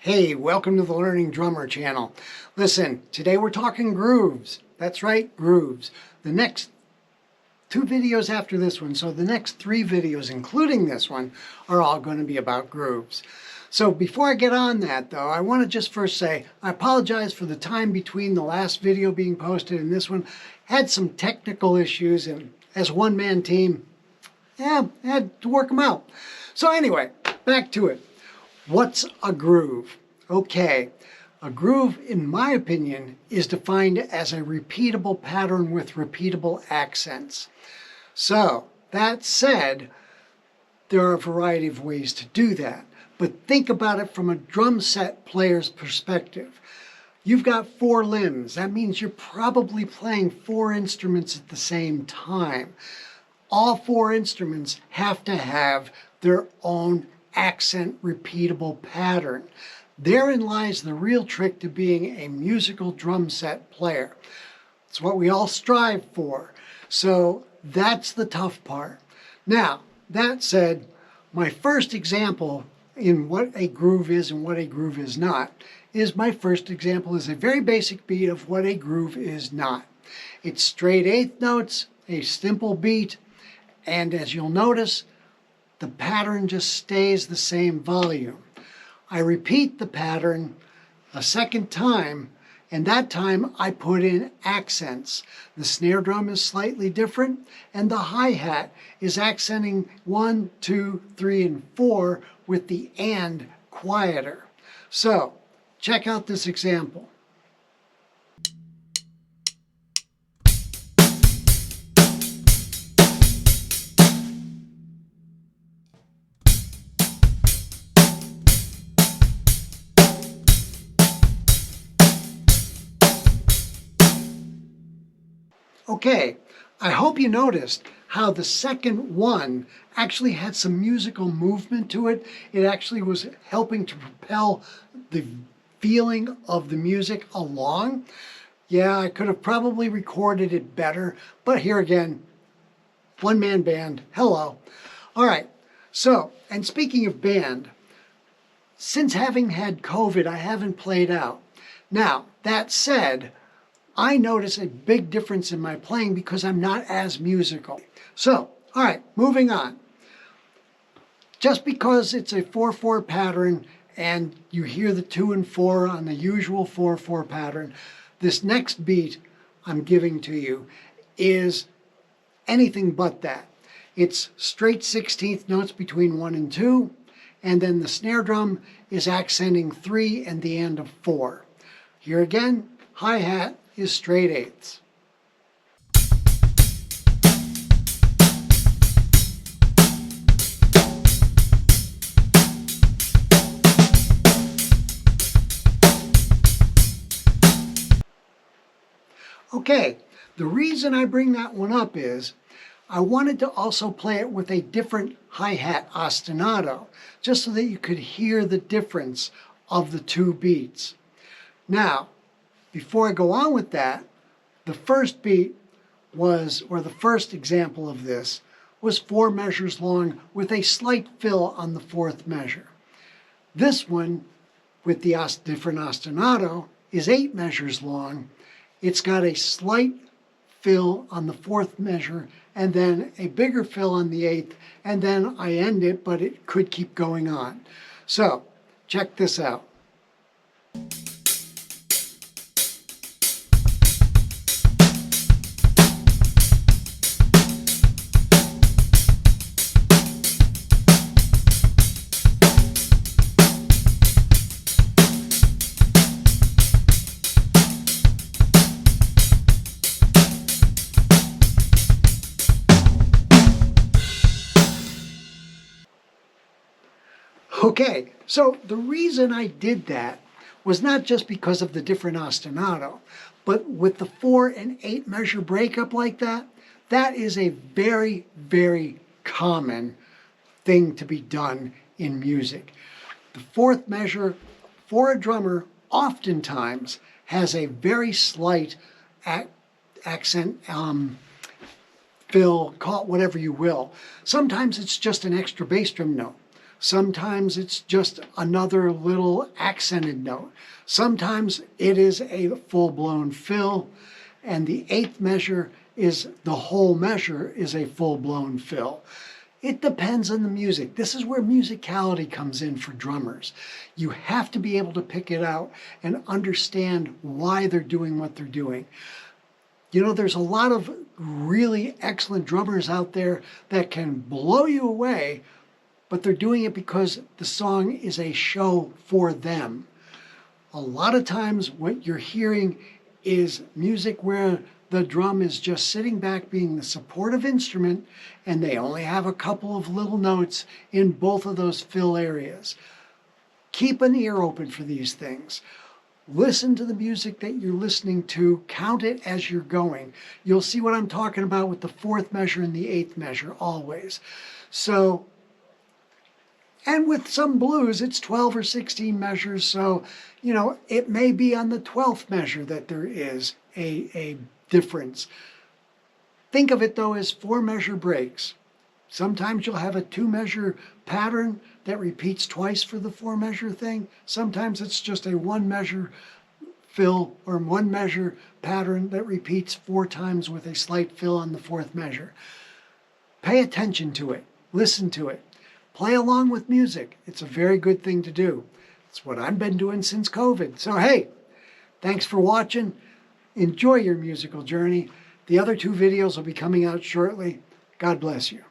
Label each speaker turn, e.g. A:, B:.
A: Hey, welcome to the Learning Drummer channel. Listen, today we're talking grooves. That's right, grooves. The next 2 videos after this one, so the next 3 videos, including this one, are all going to be about grooves. So before I get on that though, I want to just first say, I apologize for the time between the last video being posted and this one. Had some technical issues and as a one-man team, I had to work them out. So anyway, back to it. What's a groove? Okay, a groove, in my opinion, is defined as a repeatable pattern with repeatable accents. So, that said, there are a variety of ways to do that. But think about it from a drum set player's perspective. You've got 4 limbs. That means you're probably playing 4 instruments at the same time. All 4 instruments have to have their own accent repeatable pattern. Therein lies the real trick to being a musical drum set player. It's what we all strive for. So that's the tough part. Now, that said, my first example in what a groove is and what a groove is not is a very basic beat of what a groove is not. It's straight 8th notes, a simple beat, and as you'll notice, the pattern just stays the same volume. I repeat the pattern a second time, and that time I put in accents. The snare drum is slightly different, and the hi-hat is accenting 1, 2, 3, and 4 with the and quieter. So, check out this example. Okay, I hope you noticed how the second one actually had some musical movement to it. It actually was helping to propel the feeling of the music along. Yeah, I could have probably recorded it better, but here again, one-man band, hello. All right, so, and speaking of band, since having had COVID, I haven't played out. Now, that said, I notice a big difference in my playing because I'm not as musical. So, all right, moving on. Just because it's a 4/4 pattern and you hear the 2 and 4 on the usual 4/4 pattern, this next beat I'm giving to you is anything but that. It's straight 16th notes between 1 and 2, and then the snare drum is accenting 3 and the end of 4. Here again, hi-hat is straight 8ths. Okay, the reason I bring that one up is I wanted to also play it with a different hi-hat ostinato, just so that you could hear the difference of the 2 beats. Now, before I go on with that, the first beat was, or the first example of this, was 4 measures long with a slight fill on the 4th measure. This one, with the different ostinato, is 8 measures long. It's got a slight fill on the 4th measure and then a bigger fill on the 8th, and then I end it, but it could keep going on. So, check this out. Okay, so the reason I did that was not just because of the different ostinato, but with the 4 and 8 measure breakup like that, that is a very, very common thing to be done in music. The 4th measure for a drummer oftentimes has a very slight accent fill, call it whatever you will. Sometimes it's just an extra bass drum note. Sometimes it's just another little accented note. Sometimes it is a full-blown fill, and the eighth measure is the whole measure is a full-blown fill. It depends on the music. This is where musicality comes in for drummers. You have to be able to pick it out and understand why they're doing what they're doing. You know, there's a lot of really excellent drummers out there that can blow you away, but they're doing it because the song is a show for them. A lot of times what you're hearing is music where the drum is just sitting back being the supportive instrument, and they only have a couple of little notes in both of those fill areas. Keep an ear open for these things. Listen to the music that you're listening to. Count it as you're going. You'll see what I'm talking about with the fourth measure and the eighth measure always. So, and with some blues, it's 12 or 16 measures. So, you know, it may be on the 12th measure that there is a difference. Think of it though as 4-measure breaks. Sometimes you'll have a 2-measure pattern that repeats twice for the 4-measure thing. Sometimes it's just a 1-measure fill or 1-measure pattern that repeats 4 times with a slight fill on the 4th measure. Pay attention to it. Listen to it. Play along with music. It's a very good thing to do. It's what I've been doing since COVID. So hey, thanks for watching. Enjoy your musical journey. The other 2 videos will be coming out shortly. God bless you.